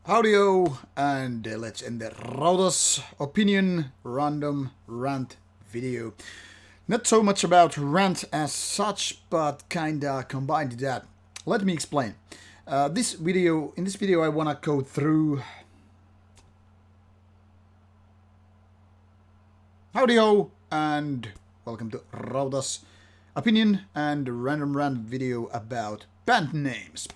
Audio, and let's end the Rauta's opinion random rant video. Not so much about rant as such, but kinda combined to that. Let me explain. In this video, I wanna go through audio, and welcome to Rauta's opinion and random rant video about band names.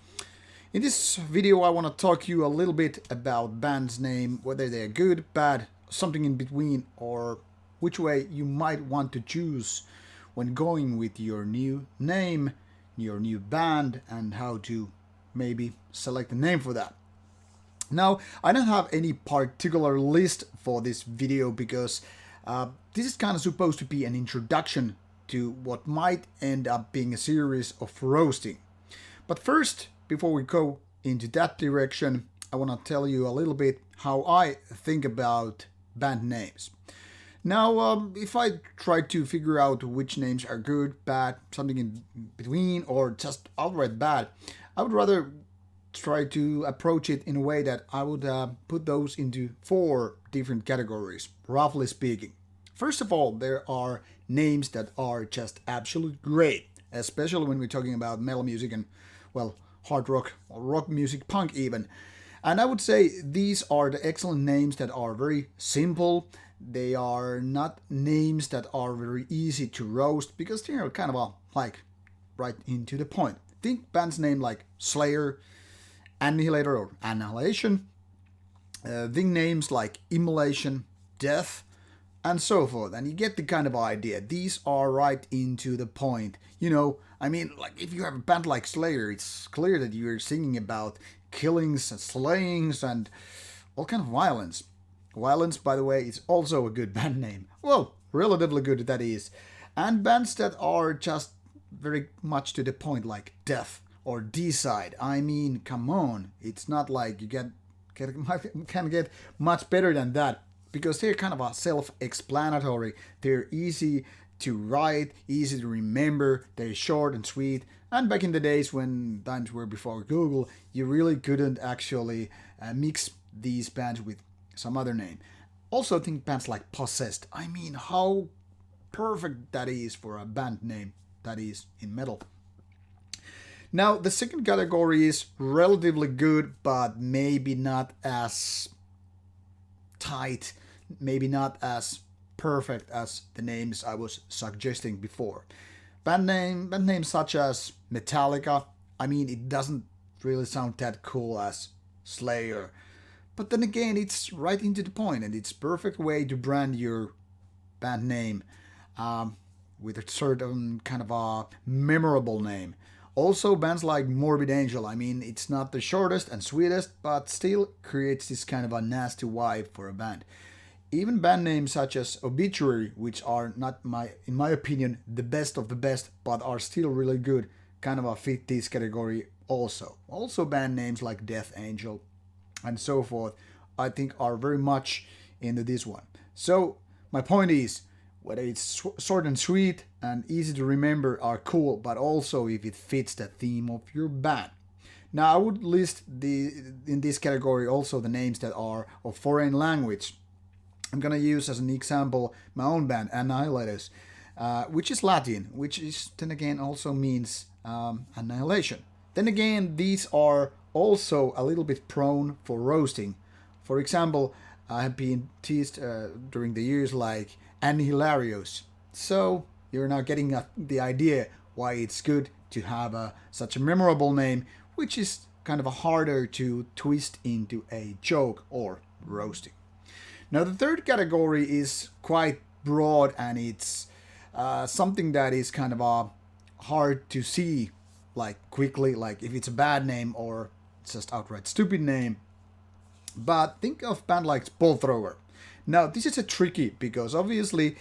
In this video, I want to talk you a little bit about band's name, whether they're good, bad, something in between, or which way you might want to choose when going with your new name, your new band, and how to maybe select a name for that. Now, I don't have any particular list for this video because this is kind of supposed to be an introduction to what might end up being a series of roasting. But first, before we go into that direction, I want to tell you a little bit how I think about band names. Now, if I try to figure out which names are good, bad, something in between, or just outright bad, I would rather try to approach it in a way that I would put those into 4 different categories, roughly speaking. First of all, there are names that are just absolute great, especially when we're talking about metal music and, well, hard rock or rock music, punk even. And I would say these are the excellent names that are very simple. They are not names that are very easy to roast because they're kind of like right into the point. Think bands name like Slayer, Annihilator or Annihilation. Think names like Immolation, Death, and so forth, and you get the kind of idea. These are right into the point. I mean, like if you have a band like Slayer, it's clear that you're singing about killings and slayings and all kind of violence. Violence, by the way, is also a good band name. Well, relatively good that is. And bands that are just very much to the point, like Death or D-Side. I mean, come on, it's not like you can get much better than that. Because they're kind of self-explanatory. They're easy to write, easy to remember, they're short and sweet. And back in the days when times were before Google, you really couldn't actually mix these bands with some other name. Also think bands like Possessed. I mean, how perfect that is for a band name that is in metal. Now, the second category is relatively good, but maybe not as tight, maybe not as perfect as the names I was suggesting before. Band names such as Metallica, I mean, it doesn't really sound that cool as Slayer. But then again, it's right into the point, and it's perfect way to brand your band name with a certain kind of a memorable name. Also, bands like Morbid Angel, I mean, it's not the shortest and sweetest, but still creates this kind of a nasty vibe for a band. Even band names such as Obituary, which are not, in my opinion, the best of the best, but are still really good, kind of fit this category also. Also, band names like Death Angel and so forth, I think are very much into this one. So, my point is, whether it's short and sweet and easy to remember are cool, but also if it fits the theme of your band. Now, I would list in this category also the names that are of foreign language. I'm gonna use as an example my own band, Annihilators, which is Latin, which is then again also means annihilation. Then again, these are also a little bit prone for roasting. For example, I have been teased during the years like Annihilarious. So you're now getting the idea why it's good to have such a memorable name, which is kind of harder to twist into a joke or roasting. Now the third category is quite broad, and it's something that is kind of hard to see like quickly, like if it's a bad name or just outright stupid name. But think of band like Ball Thrower. Now, this is a tricky because obviously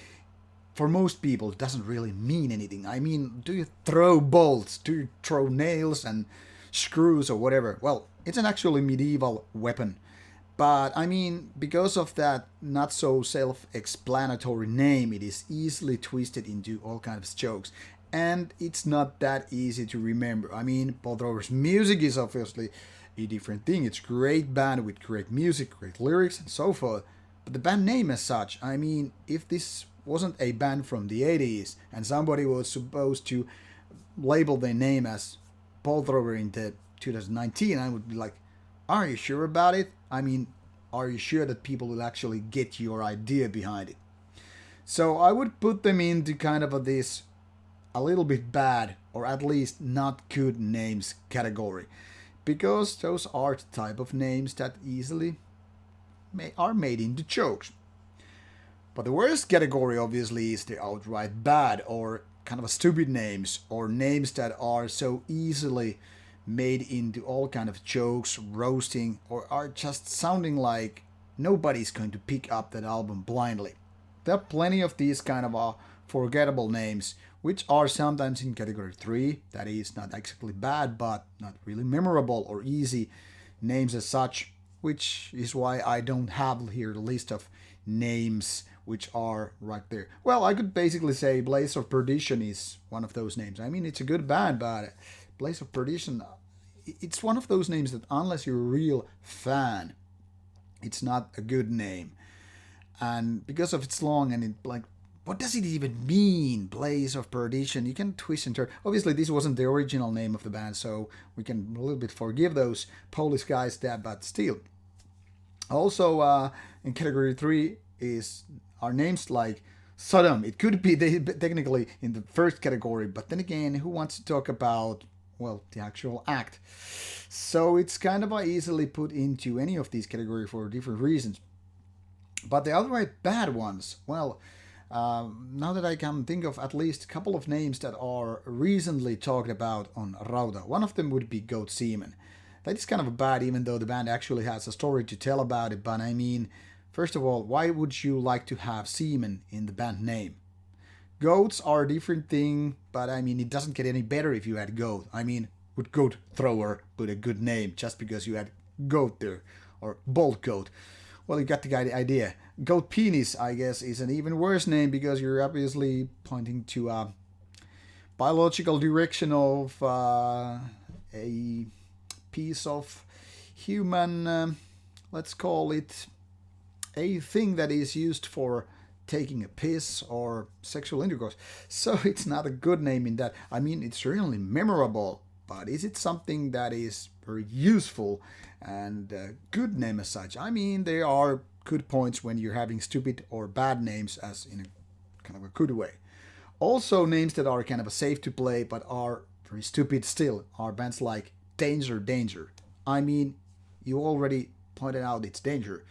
for most people it doesn't really mean anything. I mean, do you throw bolts? Do you throw nails and screws or whatever? Well, it's an actually medieval weapon. But I mean, because of that not so self-explanatory name, it is easily twisted into all kinds of jokes. And it's not that easy to remember. I mean, Paul Thrower's music is obviously a different thing. It's a great band with great music, great lyrics, and so forth. But the band name as such, I mean, if this wasn't a band from the 80s and somebody was supposed to label their name as Ball Thrower in the 2019, I would be like, are you sure about it? I mean, are you sure that people will actually get your idea behind it? So I would put them into kind of this a little bit bad or at least not good names category, because those are the type of names that easily are made into jokes. But the worst category obviously is the outright bad or kind of a stupid names, or names that are so easily made into all kind of jokes, roasting, or are just sounding like nobody's going to pick up that album blindly. There are plenty of these kind of forgettable names, which are sometimes in category 3, that is not exactly bad, but not really memorable or easy names as such, which is why I don't have here a list of names which are right there. Well, I could basically say Blaze of Perdition is one of those names. I mean, it's a good band, but Blaze of Perdition, it's one of those names that unless you're a real fan, it's not a good name. And because of it's long and it like, what does it even mean, Blaze of Perdition? You can twist and turn. Obviously, this wasn't the original name of the band, so we can a little bit forgive those Polish guys that, but still. Also, in category 3 are names like Sodom. It could be technically in the first category, but then again, who wants to talk about, well, the actual act? So it's kind of easily put into any of these categories for different reasons. But the outright bad ones, well, now that I can think of at least a couple of names that are recently talked about on Rauta, one of them would be Goat Seaman. That is kind of bad, even though the band actually has a story to tell about it. But I mean, first of all, why would you like to have semen in the band name? Goats are a different thing, but I mean, it doesn't get any better if you add goat. I mean, would Goat Thrower put a good name just because you had goat there? Or Bolt Goat? Well, you got the idea. Goat Penis, I guess, is an even worse name because you're obviously pointing to a biological direction of a piece of human, let's call it a thing that is used for taking a piss or sexual intercourse. So it's not a good name in that. I mean, it's really memorable, but is it something that is very useful and a good name as such? I mean, there are good points when you're having stupid or bad names as in a kind of a good way. Also, names that are kind of safe to play but are very stupid still are bands like Danger Danger. I mean, you already pointed out it's Danger.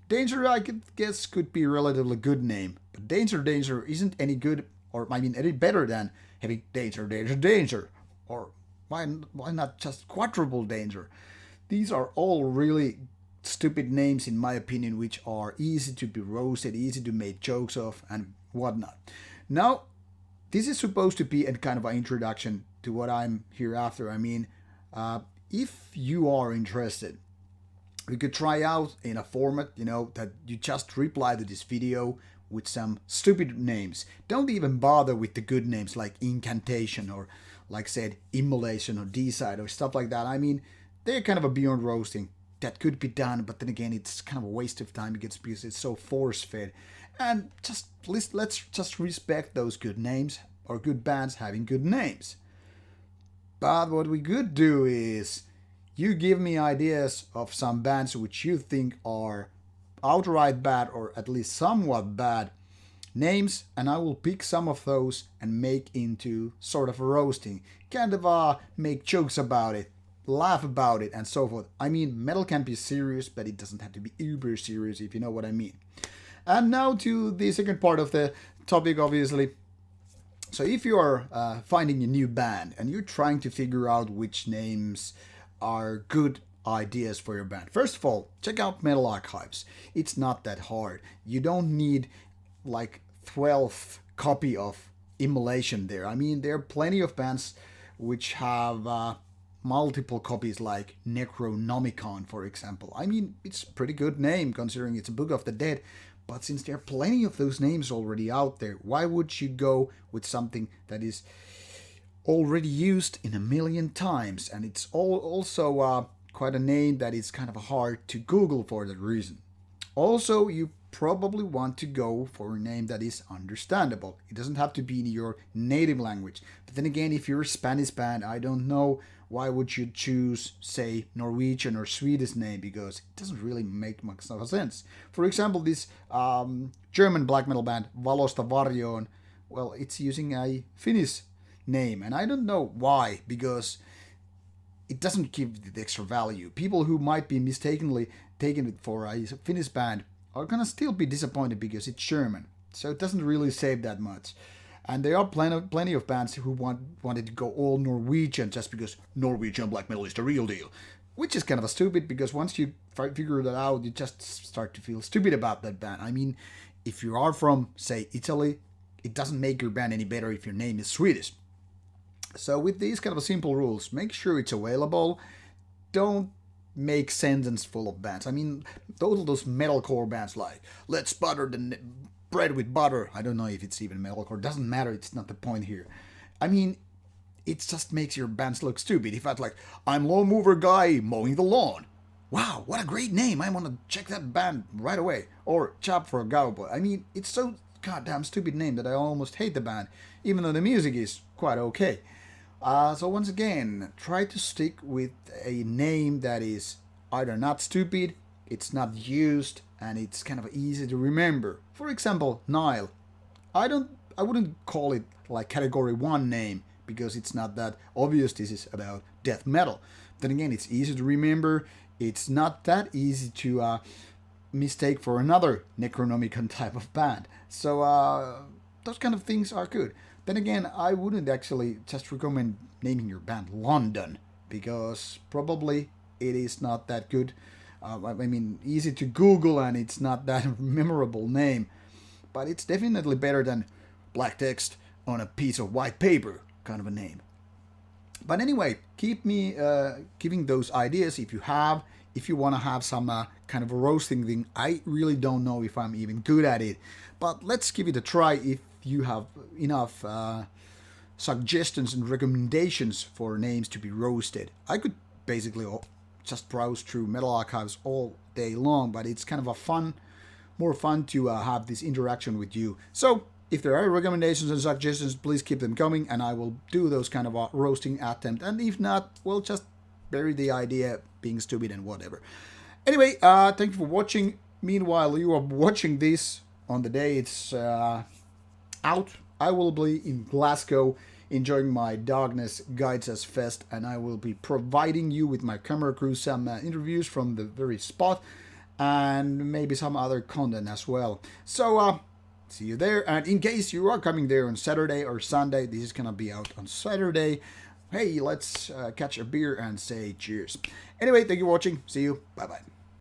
Danger, I could guess, could be a relatively good name, but Danger Danger isn't any good, or I mean, any better than having Danger Danger Danger, or why not just Quadruple Danger? These are all really stupid names, in my opinion, which are easy to be roasted, easy to make jokes of, and whatnot. Now, this is supposed to be a kind of an introduction to what I'm here after. I mean, if you are interested, we could try out in a format, that you just reply to this video with some stupid names. Don't even bother with the good names like Incantation or, like said, Immolation or Decide or stuff like that. I mean, they're kind of a beyond roasting. That could be done, but then again, it's kind of a waste of time because it's so force-fed. And let's just respect those good names or good bands having good names. But what we could do is, you give me ideas of some bands which you think are outright bad or at least somewhat bad names, and I will pick some of those and make into sort of a roasting. Kind of make jokes about it, laugh about it, and so forth. I mean, metal can be serious, but it doesn't have to be uber serious, if you know what I mean. And now to the second part of the topic, obviously. So if you are finding a new band and you're trying to figure out which names are good ideas for your band, first of all, check out Metal Archives. It's not that hard. You don't need like 12 copy of Immolation there. I mean, there are plenty of bands which have multiple copies, like Necronomicon, for example. I mean, it's a pretty good name considering it's a Book of the Dead, but since there are plenty of those names already out there, why would you go with something that is already used in a million times? And it's also quite a name that is kind of hard to Google for that reason. Also, you probably want to go for a name that is understandable. It doesn't have to be in your native language. But then again, if you're a Spanish band, I don't know why would you choose, say, Norwegian or Swedish name, because it doesn't really make much of a sense. For example, this German black metal band Valosta Varjoon, well, it's using a Finnish name, and I don't know why, because it doesn't give the extra value. People who might be mistakenly taking it for a Finnish band are gonna still be disappointed because it's German. So it doesn't really save that much. And there are plenty of bands who wanted to go all Norwegian just because Norwegian black metal is the real deal. Which is kind of stupid, because once you figure that out, you just start to feel stupid about that band. I mean, if you are from, say, Italy, it doesn't make your band any better if your name is Swedish. So with these kind of simple rules, make sure it's available. Don't make sentence full of bands. I mean, those metalcore bands like let's butter the bread with butter. I don't know if it's even metalcore. Doesn't matter. It's not the point here. I mean, it just makes your bands look stupid. If I'd like, I'm lawn mover guy mowing the lawn. Wow, what a great name. I want to check that band right away. Or Chop for a Cowboy. I mean, it's so goddamn stupid name that I almost hate the band, even though the music is quite okay. So once again, try to stick with a name that is either not stupid, it's not used, and it's kind of easy to remember. For example, Nile. I wouldn't call it like category 1 name, because it's not that obvious this is about death metal. Then again, it's easy to remember. It's not that easy to mistake for another Necronomicon type of band. So those kind of things are good. Then again, I wouldn't actually just recommend naming your band London, because probably it is not that good. I mean, easy to Google, and it's not that memorable name, but it's definitely better than black text on a piece of white paper kind of a name. But anyway, keep me giving those ideas if you want to have some kind of a roasting thing. I really don't know if I'm even good at it, but let's give it a try if you have enough suggestions and recommendations for names to be roasted. I could basically just browse through metal archives all day long, but it's kind of more fun to have this interaction with you. So if there are recommendations and suggestions, please keep them coming, and I will do those kind of roasting attempt. And if not, we'll just bury the idea being stupid and whatever. Anyway, thank you for watching. Meanwhile, you are watching this on the day it's out. I will be in Glasgow enjoying my Darkness Guides Us Fest, and I will be providing you with my camera crew some interviews from the very spot, and maybe some other content as well. So see you there, and in case you are coming there on Saturday or Sunday, this is gonna be out on Saturday, hey, let's catch a beer and say cheers. Anyway, thank you for watching. See you. Bye bye.